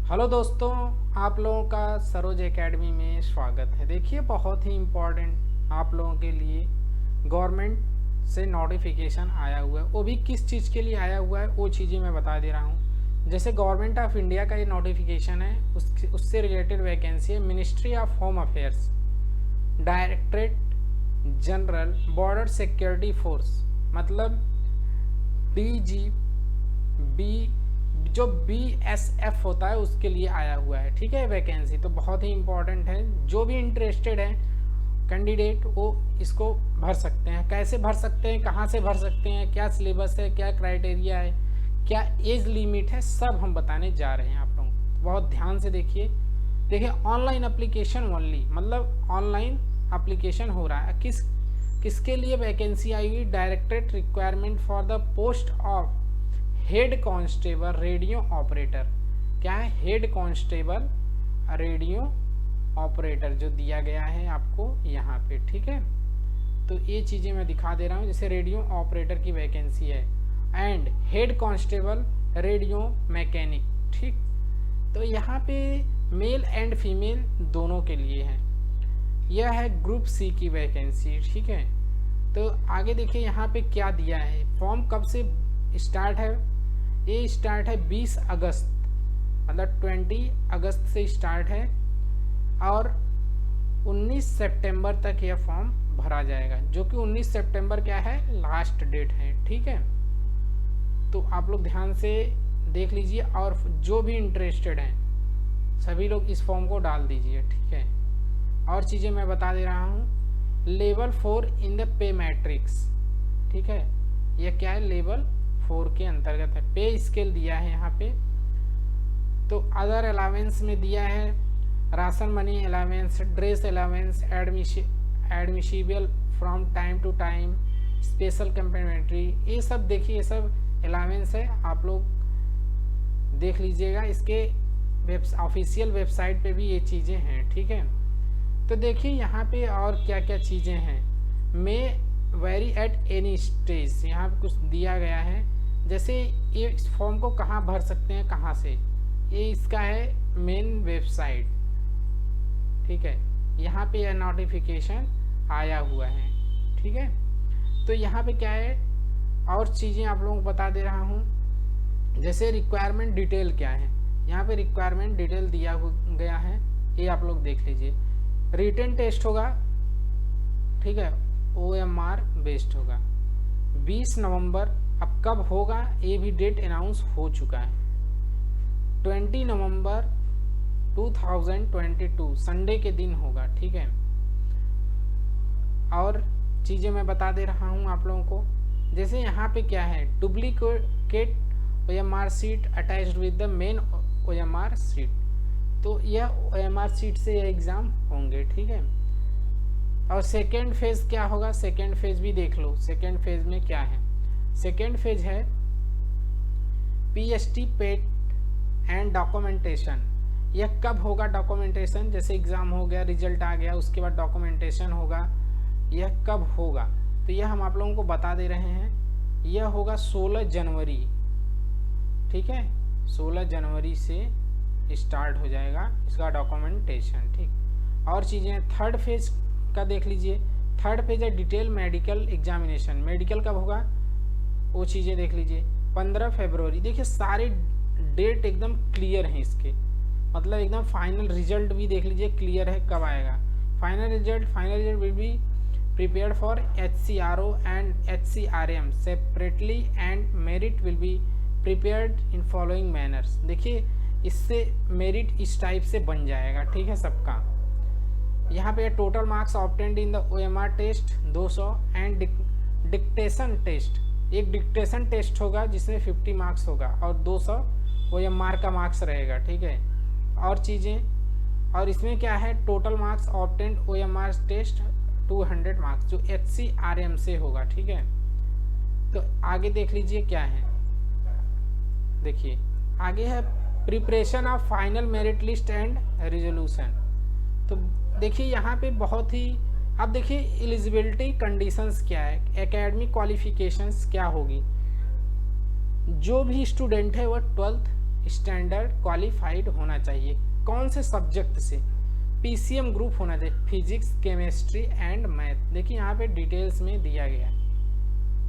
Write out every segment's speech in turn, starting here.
Hello दोस्तों, आप लोगों का सरोज एकेडमी में स्वागत है। देखिए, बहुत ही इम्पोर्टेंट आप लोगों के लिए गवर्नमेंट से नोटिफिकेशन आया हुआ है। वो भी किस चीज़ के लिए आया हुआ है वो चीज़ें मैं बता दे रहा हूँ। जैसे गवर्नमेंट ऑफ इंडिया का ये नोटिफिकेशन है, उससे रिलेटेड वैकेंसी है। Ministry of home affairs, directorate general border security force, मतलब DG बी जो BSF होता है उसके लिए आया हुआ है। ठीक है, वैकेंसी तो बहुत ही इम्पोर्टेंट है। जो भी इंटरेस्टेड है कैंडिडेट वो इसको भर सकते हैं। कैसे भर सकते हैं, कहाँ से भर सकते हैं, क्या सिलेबस है, क्या क्राइटेरिया है, क्या एज लिमिट है, सब हम बताने जा रहे हैं आप लोगों को। बहुत ध्यान से देखिए। ऑनलाइन एप्लीकेशन ओनली, मतलब ऑनलाइन एप्लीकेशन हो रहा है। किसके लिए वैकेंसी आई हुई? Directed requirement for the post of head constable radio operator. क्या है? हेड कांस्टेबल रेडियो ऑपरेटर जो दिया गया है आपको यहाँ पे। ठीक है, तो ये चीज़ें मैं दिखा दे रहा हूँ। जैसे रेडियो ऑपरेटर की वैकेंसी है and head constable radio mechanic. ठीक, तो यहाँ पे मेल एंड फीमेल दोनों के लिए है। यह है ग्रुप C की वैकेंसी। ठीक है, तो आगे देखिए यहाँ पे क्या दिया है। फॉर्म कब से स्टार्ट है? ये स्टार्ट है 20 अगस्त, मतलब 20 अगस्त से स्टार्ट है और 19 सितंबर तक यह फॉर्म भरा जाएगा, जो कि 19 सितंबर क्या है, लास्ट डेट है। ठीक है, तो आप लोग ध्यान से देख लीजिए और जो भी इंटरेस्टेड हैं सभी लोग इस फॉर्म को डाल दीजिए। ठीक है, और चीज़ें मैं बता दे रहा हूँ। Level 4 in the pay matrix. ठीक है, यह क्या है? लेवल 4 के अंतर्गत है। पे स्केल दिया है यहाँ पे। तो अदर अलावेंस में दिया है ration money allowance, dress allowance, admissible from time to time, special complimentary. ये सब देखिए, ये सब अलावेंस है। आप लोग देख लीजिएगा, इसके ऑफिशियल वेबसाइट पे भी ये चीज़ें हैं। ठीक है, तो देखिए यहाँ पे और क्या क्या चीज़ें हैं। मे वेरी एट एनी स्टेज, यहाँ पे कुछ दिया गया है। जैसे ये इस फॉर्म को कहाँ भर सकते हैं, कहाँ से? ये इसका है मेन वेबसाइट। ठीक है, यहाँ पे यह नोटिफिकेशन आया हुआ है। ठीक है, तो यहाँ पे क्या है और चीज़ें आप लोगों को बता दे रहा हूँ। जैसे रिक्वायरमेंट डिटेल क्या है, यहाँ पे रिक्वायरमेंट डिटेल दिया गया है, ये आप लोग देख लीजिए। रिटन टेस्ट होगा। ठीक है, OMR बेस्ड होगा 20 नवंबर। अब कब होगा ये भी डेट अनाउंस हो चुका है। 20 नवंबर 2022 संडे के दिन होगा। ठीक है, और चीज़ें मैं बता दे रहा हूँ आप लोगों को। जैसे यहाँ पे क्या है, duplicate OMR seat attached with the main OMR seat. तो यह OMR सीट से यह एग्ज़ाम होंगे। ठीक है, और सेकेंड फेज क्या होगा? सेकेंड फेज भी देख लो। सेकेंड फेज में क्या है? सेकेंड फेज है PST पेट एंड डॉक्यूमेंटेशन। यह कब होगा डॉक्यूमेंटेशन? जैसे एग्ज़ाम हो गया, रिजल्ट आ गया, उसके बाद डॉक्यूमेंटेशन होगा। यह कब होगा? तो यह हम आप लोगों को बता दे रहे हैं। यह होगा 16 जनवरी। ठीक है, 16 जनवरी से स्टार्ट हो जाएगा इसका डॉक्यूमेंटेशन। ठीक, और चीज़ें थर्ड फेज का देख लीजिए। थर्ड पेज है डिटेल मेडिकल एग्जामिनेशन। मेडिकल कब होगा वो चीज़ें देख लीजिए। 15 फरवरी। देखिए सारे डेट एकदम क्लियर हैं इसके, मतलब एकदम फाइनल रिजल्ट भी देख लीजिए क्लियर है कब आएगा। Final result will be prepared for HCRO and HCRM separately and merit will be prepared in following manners. देखिए इससे मेरिट इस टाइप से बन जाएगा। ठीक है, सबका यहाँ पे total marks obtained in the OMR test 200 and dictation test. एक डिक्टेशन टेस्ट होगा जिसमें 50 मार्क्स होगा और 200 OMR का मार्क्स रहेगा। ठीक है, और चीज़ें, और इसमें क्या है, total marks obtained OMR test 200 marks जो HCRM से होगा। ठीक है, तो आगे देख लीजिए क्या है। देखिए आगे है preparation of final merit list and resolution. तो देखिए यहाँ पे बहुत ही, अब देखिए एलिजिबिलिटी कंडीशंस क्या है, एकेडमिक क्वालिफिकेशंस क्या होगी। जो भी स्टूडेंट है वह 12th स्टैंडर्ड क्वालिफाइड होना चाहिए। कौन से सब्जेक्ट से? पीसीएम ग्रुप होना चाहिए, फिजिक्स केमिस्ट्री एंड मैथ। देखिए यहाँ पे डिटेल्स में दिया गया है।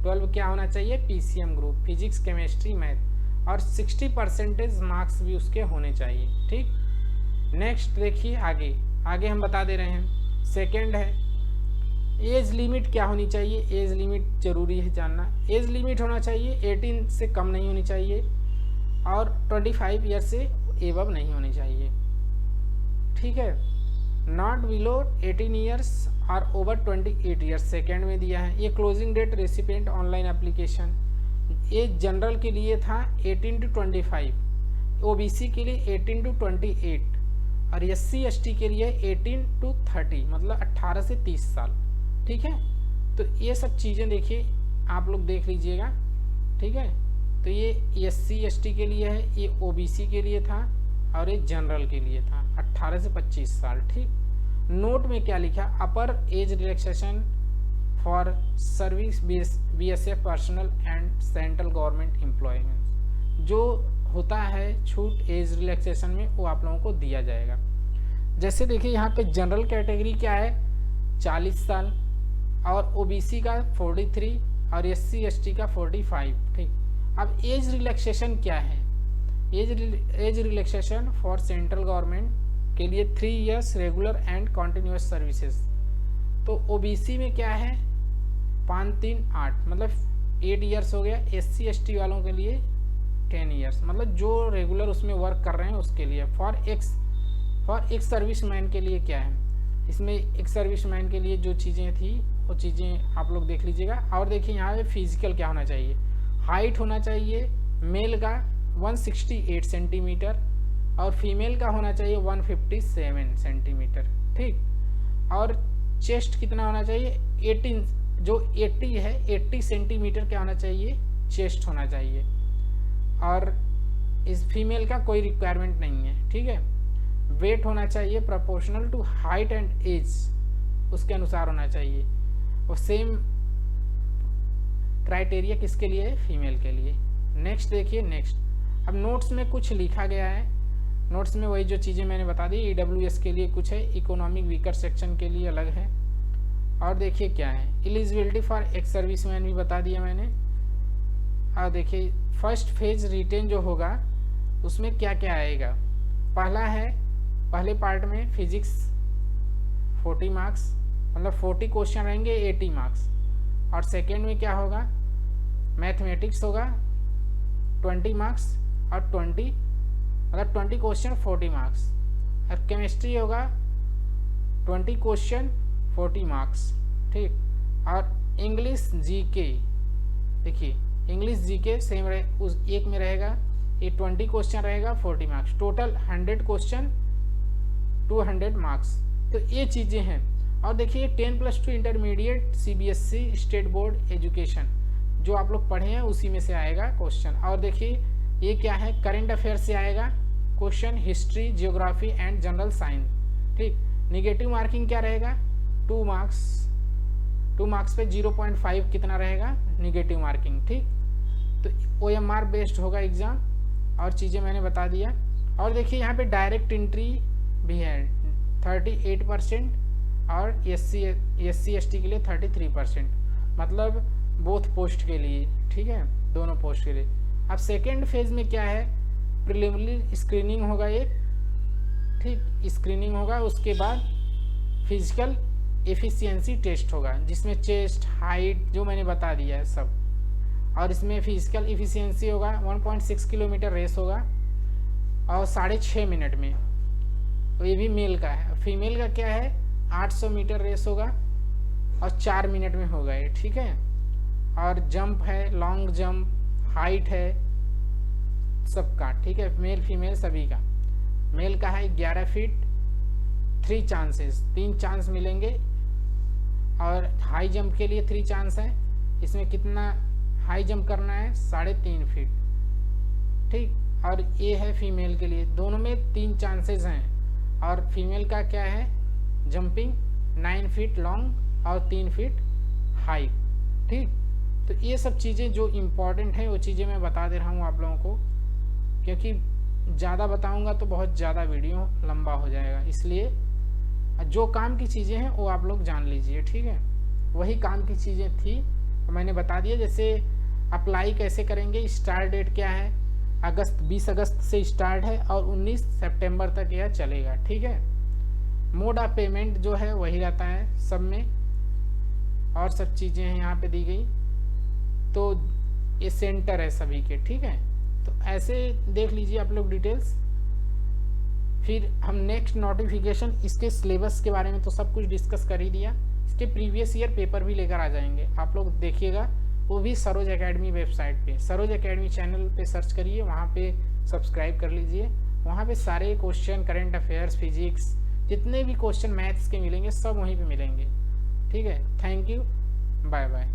12 क्या होना चाहिए? PCM group, physics chemistry math, और 60% मार्क्स भी उसके होने चाहिए। ठीक, नेक्स्ट देखिए आगे आगे हम बता दे रहे हैं। सेकंड है एज लिमिट क्या होनी चाहिए? एज लिमिट जरूरी है जानना। एज लिमिट होना चाहिए 18 से कम नहीं होनी चाहिए और 25 ईयर से एबव नहीं होनी चाहिए। ठीक है, नॉट बिलो 18 ईयर्स और ओवर 28 ईयर्स सेकेंड में दिया है। ये closing date recipient online application, ये जनरल के लिए था 18 to 25, ओबीसी के लिए 18 to 28 और SC ST के लिए 18 to 30, मतलब 18 से 30 साल। ठीक है, तो ये सब चीज़ें देखिए आप लोग देख लीजिएगा। ठीक है, तो ये SC ST के लिए है, ये OBC के लिए था और ये जनरल के लिए था 18 से 25 साल। ठीक, नोट में क्या लिखा? अपर age relaxation for service BSF personal and central government employment, जो होता है छूट एज रिलैक्सेशन में, वो आप लोगों को दिया जाएगा। जैसे देखिए यहाँ पे जनरल कैटेगरी क्या है? 40 साल और OBC का 43 और SC ST का 45। ठीक, अब एज रिलैक्सेशन क्या है? Age relaxation for central government के लिए 3 years regular and continuous services. तो OBC में क्या है? 5 3 8, मतलब 8 इयर्स हो गया। SC ST वालों के लिए 10 इयर्स, मतलब जो रेगुलर उसमें वर्क कर रहे हैं उसके लिए। फॉर एक्स सर्विसमैन के लिए क्या है? इसमें एक सर्विसमैन के लिए जो चीज़ें थी वो चीज़ें आप लोग देख लीजिएगा। और देखिए यहाँ पे फिजिकल क्या होना चाहिए? हाइट होना चाहिए मेल का 168 सेंटीमीटर और फीमेल का होना चाहिए 157 सेंटीमीटर। ठीक, और चेस्ट कितना होना चाहिए? 18, जो 80 है 80 सेंटीमीटर क्या होना चाहिए? चेस्ट होना चाहिए। और इस फीमेल का कोई रिक्वायरमेंट नहीं है। ठीक है, वेट होना चाहिए proportional to height and age, उसके अनुसार होना चाहिए। और सेम क्राइटेरिया किसके लिए है? फीमेल के लिए। नेक्स्ट देखिए, नेक्स्ट अब नोट्स में कुछ लिखा गया है। नोट्स में वही जो चीज़ें मैंने बता दी, EWS के लिए कुछ है, इकोनॉमिक वीकर सेक्शन के लिए अलग है। और देखिए क्या है, एलिजिबिलिटी फॉर एक्स सर्विसमैन भी बता दिया मैंने। और देखिए फर्स्ट फेज रिटेन जो होगा उसमें क्या क्या आएगा? पहला है, पहले पार्ट में फिजिक्स 40 मार्क्स, मतलब 40 क्वेश्चन रहेंगे 80 मार्क्स। और सेकेंड में क्या होगा? मैथमेटिक्स होगा 20 मार्क्स और 20, मतलब 20 क्वेश्चन 40 मार्क्स। और केमिस्ट्री होगा 20 क्वेश्चन 40 मार्क्स। ठीक, और इंग्लिश GK, देखिए इंग्लिश GK सेम रहे, उस एक में रहेगा, ये 20 क्वेश्चन रहेगा 40 मार्क्स, टोटल 100 क्वेश्चन 200 मार्क्स। तो ये चीज़ें हैं। और देखिए 10+2 intermediate CBSE state board education, जो आप लोग पढ़े हैं उसी में से आएगा क्वेश्चन। और देखिए ये क्या है? करंट अफेयर से आएगा question, history, geography and general science. ठीक, निगेटिव मार्किंग क्या रहेगा? 2 मार्क्स, 2 मार्क्स पे 0.5 कितना रहेगा? Negative marking. ठीक, तो OMR बेस्ड होगा एग्जाम। और चीज़ें मैंने बता दिया। और देखिए यहाँ पे डायरेक्ट एंट्री भी है 38% और SC ST के लिए 33%, मतलब बोथ पोस्ट के लिए। ठीक है, दोनों पोस्ट के लिए। अब सेकेंड फेज में क्या है? प्रिलिमिनरी स्क्रीनिंग होगा एक। ठीक, स्क्रीनिंग होगा, उसके बाद फिजिकल एफिशिएंसी टेस्ट होगा, जिसमें चेस्ट, हाइट जो मैंने बता दिया है सब। और इसमें फिजिकल एफिशिएंसी होगा 1.6 किलोमीटर रेस होगा और 6.5 मिनट में। तो ये भी मेल का है। फीमेल का क्या है? 800 मीटर रेस होगा और 4 मिनट में होगा ये। ठीक है, और जंप है, लॉन्ग जंप, हाइट है सबका। ठीक है, मेल फीमेल सभी का। मेल का है 11 फीट, 3 चांसेस, 3 चांस मिलेंगे। और हाई जंप के लिए 3 चांस है। इसमें कितना हाई जंप करना है? 3.5 फीट। ठीक, और ये है फीमेल के लिए, दोनों में 3 चांसेस हैं। और फीमेल का क्या है? जंपिंग 9 फीट लॉन्ग और 3 फीट हाई। ठीक, तो ये सब चीज़ें जो इम्पोर्टेंट है वो चीज़ें मैं बता दे रहा हूँ आप लोगों को, क्योंकि ज़्यादा बताऊंगा तो बहुत ज़्यादा वीडियो लंबा हो जाएगा, इसलिए जो काम की चीज़ें हैं वो आप लोग जान लीजिए, ठीक है। वही काम की चीज़ें थी मैंने बता दिया। जैसे अप्लाई कैसे करेंगे, स्टार्ट डेट क्या है, 20 अगस्त से स्टार्ट है और 19 सितंबर तक यह चलेगा, ठीक है। मोड ऑफ पेमेंट जो है वही रहता है सब में, और सब चीज़ें हैं यहाँ पे दी गई। तो ये सेंटर है सभी के, ठीक है। तो ऐसे देख लीजिए आप लोग डिटेल्स। फिर हम नेक्स्ट नोटिफिकेशन, इसके सिलेबस के बारे में तो सब कुछ डिस्कस कर ही दिया। इसके प्रीवियस ईयर पेपर भी लेकर आ जाएंगे, आप लोग देखिएगा, वो भी सरोज एकेडमी वेबसाइट पे, सरोज एकेडमी चैनल पे सर्च करिए, वहाँ पे सब्सक्राइब कर लीजिए। वहाँ पे सारे क्वेश्चन, करंट अफेयर्स, फिजिक्स, जितने भी क्वेश्चन मैथ्स के मिलेंगे सब वहीं पे मिलेंगे, ठीक है। Thank you, bye bye.